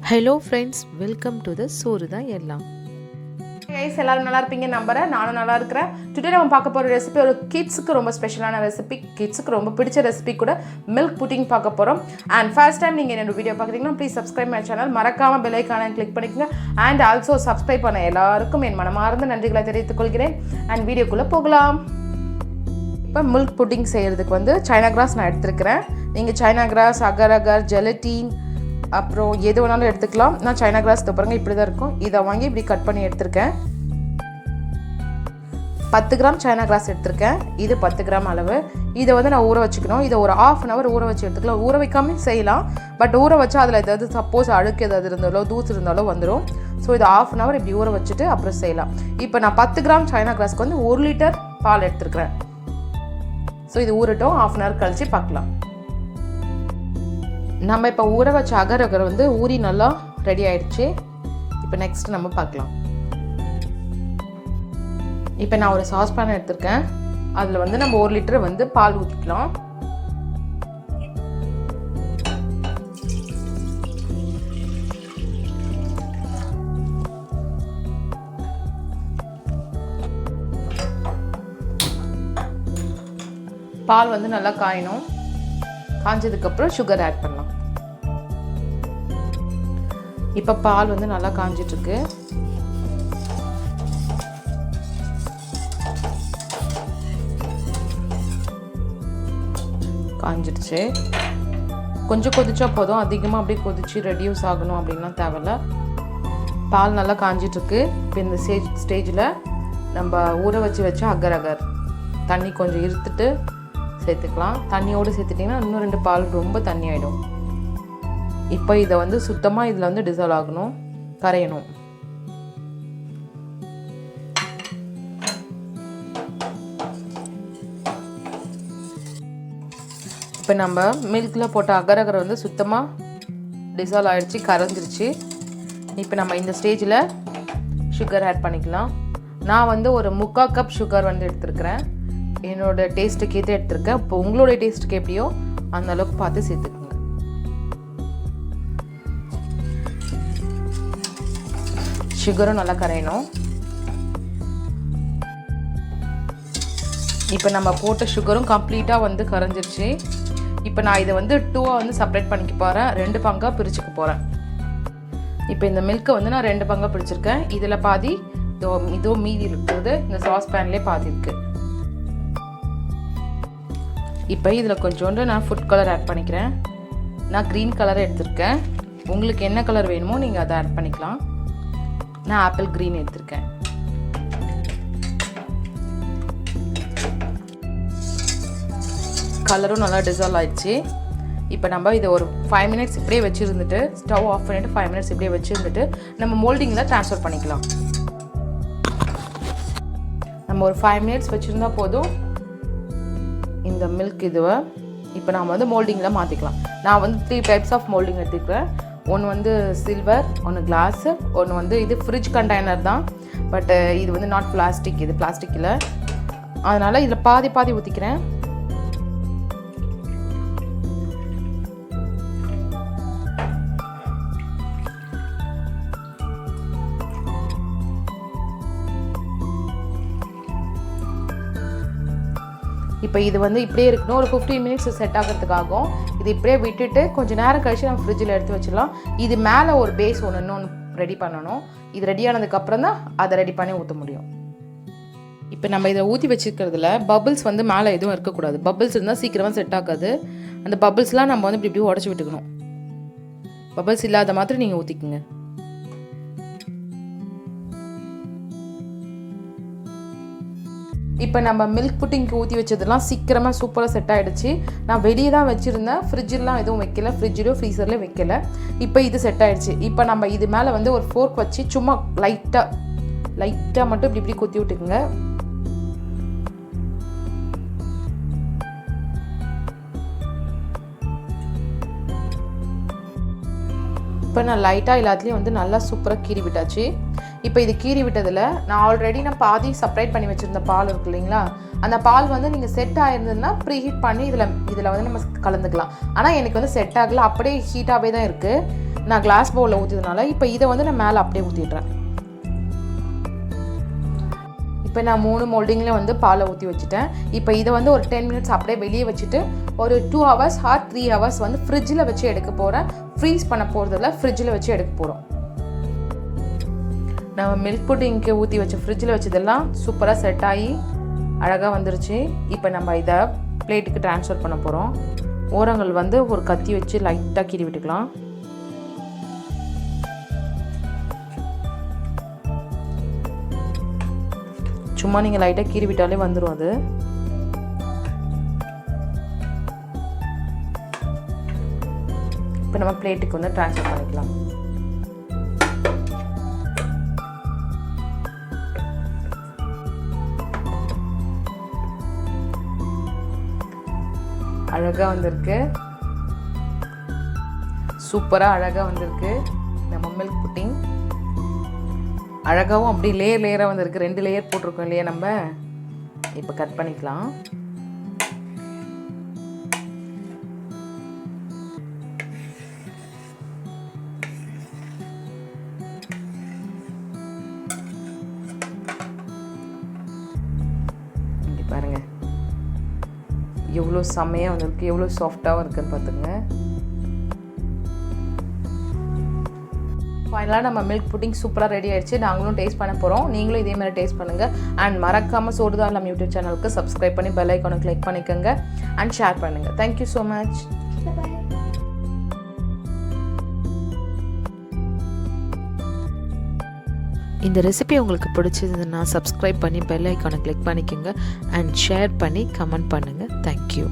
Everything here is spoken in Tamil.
Hello friends, welcome to the சோறு தான் எல்லாம். கைஸ், எல்லாரும் நல்லா இருப்பீங்க நம்புறேன். நானும் நல்லா இருக்கிறேன். டுடே நம்ம பார்க்க போகிற ரெசிபி ஒரு கிட்ஸுக்கு ரொம்ப ஸ்பெஷலான ரெசிபி, கிட்ஸுக்கு ரொம்ப பிடிச்ச ரெசிபி கூட, மில்க் புட்டிங் பார்க்க போகிறோம். அண்ட் ஃபர்ஸ்ட் டைம் நீங்கள் என்னோட வீடியோ பார்க்குறீங்கன்னா ப்ளீஸ் சப்ஸ்கிரைப் மை சேனல், மறக்காமல் பெல் ஐக்கானை கிளிக் பண்ணிக்கோங்க. அண்ட் ஆல்சோ சப்ஸ்கிரைப் பண்ண எல்லாருக்கும் என் மனமார்ந்த நன்றிகளை தெரிவித்துக் கொள்கிறேன். அண்ட் வீடியோக்குள்ளே போகலாம். இப்போ மில்க் புட்டிங் செய்கிறதுக்கு வந்து சைனா கிராஸ் நான் எடுத்துருக்கிறேன். நீங்கள் சைனா கிராஸ், அகர், ஜெலட்டின், அப்புறம் எது வேணாலும் எடுத்துக்கலாம். நான் சைனா கிராஸ் பாருங்க இப்படி தான் இருக்கும். இதை வாங்கி இப்படி கட் பண்ணி எடுத்திருக்கேன். 10 கிராம் சைனா கிராஸ் எடுத்திருக்கேன். இது 10 கிராம் அளவு. இதை வந்து நான் ஊற வச்சுக்கணும். இதை ஒரு 1/2 hour ஊற வச்சு எடுத்துக்கலாம். ஊற வைக்காம செய்யலாம், பட் ஊற வச்சா அதில் ஏதாவது சப்போஸ் அழுக்கு ஏதாவது இருந்தாலோ தூசு இருந்தாலோ வந்துடும். ஸோ இதை 1/2 hour இப்படி ஊற வச்சுட்டு அப்புறம் செய்யலாம். இப்போ நான் 10 கிராம் சைனா கிராஸ்க்கு வந்து 1 லிட்டர் பால் எடுத்துருக்கிறேன். ஸோ இது ஊறட்டும், 1/2 hour கழிச்சு பார்க்கலாம். நம்ம இப்போ ஊற வச்ச அகர் வந்து ஊறி நல்லா ரெடி ஆயிடுச்சு. இப்போ நெக்ஸ்ட் நம்ம பார்க்கலாம். இப்போ நான் ஒரு சாஸ் பேன் எடுத்திருக்கேன். அதில் வந்து நம்ம 1 லிட்டர் வந்து பால் ஊற்றிக்கலாம். பால் வந்து நல்லா காயணும். காஞ்சதுக்கப்புறம் சுகர் ஆட் பண்ணலாம். இப்போ பால் வந்து நல்லா காஞ்சிட்ருக்கு. காஞ்சிடுச்சு. கொஞ்சம் கொதிச்சா போதும், அதிகமாக அப்படியே கொதிச்சு ரெடியூஸ் ஆகணும் அப்படின்லாம் தேவையில்ல. பால் நல்லா காஞ்சிட்ருக்கு. இப்போ இந்த ஸ்டேஜில் நம்ம ஊற வச்ச அகர் தண்ணி கொஞ்சம் இருத்துட்டு சேர்த்துக்கலாம். தண்ணியோடு சேர்த்துட்டிங்கன்னா இன்னும் 2 பால் ரொம்ப தண்ணி ஆகிடும். இப்போ இதை வந்து சுத்தமாக இதில் வந்து டிசால்வ் ஆகணும், கரையணும். இப்போ நம்ம மில்கில் போட்ட அகர் வந்து சுத்தமாக டிசால்வ் ஆகிடுச்சு, கரைஞ்சிருச்சு. இப்போ நம்ம இந்த ஸ்டேஜில் சுகர் ஆட் பண்ணிக்கலாம். நான் வந்து ஒரு 3/4 கப் சுகர் வந்து எடுத்துருக்கிறேன். என்னோட டேஸ்ட்டுக்கு ஏற்ற எடுத்துருக்கேன். இப்போ உங்களோட டேஸ்ட்டுக்கு எப்படியோ அந்த அளவுக்கு பார்த்து சேர்த்துக்குங்க. சுகரும் நல்லா கரையணும். இப்போ நம்ம போட்ட சுகரும் கம்ப்ளீட்டாக வந்து கரைஞ்சிருச்சு. இப்போ நான் இதை வந்து 2 வந்து செப்பரேட் பண்ணிக்க போகிறேன். 2 பங்காக பிரிச்சுக்க போகிறேன். இப்போ இந்த மில்கை வந்து நான் 2 பங்காக பிரிச்சிருக்கேன். இதில் பாதி இதோ மீதி இருக்கிறது இந்த சாஸ் பேன்லேயே பாதி இருக்குது. இப்போ இதில் கொஞ்சோண்டு நான் ஃபுட் கலர் ஆட் பண்ணிக்கிறேன். நான் க்ரீன் கலரை எடுத்திருக்கேன். உங்களுக்கு என்ன கலர் வேணுமோ நீங்கள் அதை ஆட் பண்ணிக்கலாம். நான் ஆப்பிள் க்ரீன் எடுத்திருக்கேன். கலரும் நல்லா டிசால்வ் ஆயிடுச்சு. இப்போ நம்ம இதை ஒரு 5 minutes இப்படியே வச்சுருந்துட்டு ஸ்டவ் ஆஃப் பண்ணிவிட்டு 5 minutes இப்படியே வச்சுருந்துட்டு நம்ம மோல்டிங்கில் ட்ரான்ஸ்ஃபர் பண்ணிக்கலாம். நம்ம ஒரு 5 minutes வச்சுருந்தா போதும் இந்த மில்க் இதுவை. இப்போ நாம் வந்து மோல்டிங்கில் மாற்றிக்கலாம். நான் வந்து 3 டைப்ஸ் ஆஃப் மோல்டிங் எடுத்துக்கிறேன். ஒன்று வந்து சில்வர், ஒன்று கிளாஸு, ஒன்று வந்து இது ஃப்ரிட்ஜ் கண்டெய்னர் தான், பட் இது வந்து நாட் பிளாஸ்டிக், இது பிளாஸ்டிக் இல்லை. அதனால் இதில் பாதி ஊற்றிக்கிறேன். இப்போ இது வந்து இப்படியே இருக்கணும். ஒரு 15 minutes செட் ஆகிறதுக்காகும். இது இப்படியே விட்டுட்டு கொஞ்சம் நேரம் கழிச்சு நம்ம ஃப்ரிட்ஜில் எடுத்து வச்சிடலாம். இது மேலே ஒரு பேஸ் இன்னொன்று ரெடி பண்ணணும். இது ரெடி ஆனதுக்கப்புறம் தான் அதை ரெடி பண்ணி ஊற்ற முடியும். இப்போ நம்ம இதை ஊற்றி வச்சுக்கிறதுல பபிள்ஸ் வந்து மேலே எதுவும் இருக்கக்கூடாது. பபிள்ஸ் இருந்தால் சீக்கிரமாக செட் ஆகாது. அந்த பபிள்ஸ்லாம் நம்ம வந்து இப்படி உடச்சி விட்டுக்கணும். பபிள்ஸ் இல்லாத மாதிரி நீங்கள் ஊற்றிக்குங்க. இப்போ நம்ம மில்க் புட்டிங்க்கு ஊற்றி வச்சதெல்லாம் சீக்கிரமாக சூப்பராக செட் ஆகிடுச்சு. நான் வெளியே தான் வச்சுருந்தேன், ஃப்ரிட்ஜெலாம் எதுவும் வைக்கல, ஃப்ரிட்ஜிலோ ஃப்ரீசர்லேயும் வைக்கல. இப்போ இது செட் ஆகிடுச்சு. இப்போ நம்ம இது மேலே வந்து ஒரு ஃபோர்க் வச்சு சும்மா லைட்டாக மட்டும் இப்படி குத்தி விட்டுக்குங்க. இப்போ நான் லைட்டாக எல்லாத்துலேயும் வந்து நல்லா சூப்பராக கீறி விட்டாச்சு. இப்போ இது கீறி விட்டதில் நான் பாதி செப்பரேட் பண்ணி வச்சுருந்த பால் இருக்கு இல்லைங்களா, அந்த பால் வந்து நீங்கள் செட் ஆகிருந்ததுன்னா ப்ரீ ஹீட் பண்ணி இதில் வந்து நம்ம கலந்துக்கலாம். ஆனால் எனக்கு வந்து செட் ஆகலை, அப்படியே ஹீட்டாகவே தான் இருக்குது. நான் கிளாஸ் பவுலில் ஊற்றியதுனால இப்போ இதை வந்து நான் மேலே அப்படியே ஊற்றிடுறேன். இப்போ நான் 3 மோல்டிங்கில் வந்து பாலை ஊற்றி வச்சுட்டேன். இப்போ இதை வந்து ஒரு 10 மினிட்ஸ் அப்படியே வெளியே வச்சுட்டு ஒரு 2 ஹவர்ஸ் ஆர் 3 ஹவர்ஸ் வந்து ஃப்ரிட்ஜில் வச்சு எடுக்க போகிறேன். ஃப்ரீஸ் பண்ண போகிறதில்ல, ஃப்ரிட்ஜில் வச்சு எடுக்க போகிறோம். நம்ம மில்க் புட்டிங்க்கு ஊற்றி வச்ச ஃப்ரிட்ஜில் வச்சதெல்லாம் சூப்பராக செட் ஆகி அழகாக வந்துருச்சு. இப்போ நம்ம இதை பிளேட்டுக்கு ட்ரான்ஸ்ஃபர் பண்ண போகிறோம். ஓரங்கள் வந்து ஒரு கத்தி வச்சு லைட்டாக கீறி விட்டுக்கலாம். சும்மா நீங்கள் லைட்டாக கீறி விட்டாலே வந்துடும் அது. இப்போ நம்ம பிளேட்டுக்கு வந்து ட்ரான்ஸ்ஃபர் பண்ணிக்கலாம். அழகாக வந்திருக்கு, சூப்பராக அழகாக வந்திருக்கு நம்ம மில்க் புட்டிங். அழகாகவும் அப்படி லேயராக வந்திருக்கு. 2 லேயர் போட்டிருக்கோம் இல்லையா நம்ம. இப்போ கட் பண்ணிக்கலாம். இங்கே பாருங்கள் எவ்வளோ செம்மையாக வந்திருக்கு, எவ்வளோ சாஃப்டாகவும் இருக்குன்னு பார்த்துங்க. ஃபைனலாக நம்ம மில்க் புட்டிங் சூப்பராக ரெடி ஆகிடுச்சு. நாங்களும் டேஸ்ட் பண்ண போகிறோம். நீங்களும் இதே மாதிரி டேஸ்ட் பண்ணுங்கள். அண்ட் மறக்காமல் சோறுதா எல்லாம் யூடியூப் சேனலுக்கு சப்ஸ்கிரைப் பண்ணி பெல் ஐக்கானை கிளிக் பண்ணிக்கோங்க அண்ட் ஷேர் பண்ணுங்கள். Thank you so much. இந்த ரெசிபி உங்களுக்கு பிடிச்சதுன்னா சப்ஸ்கிரைப் பண்ணி பெல் ஐக்கானை கிளிக் பண்ணிக்கோங்க அண்ட் ஷேர் பண்ணி கமெண்ட் பண்ணுங்கள். தேங்க்யூ.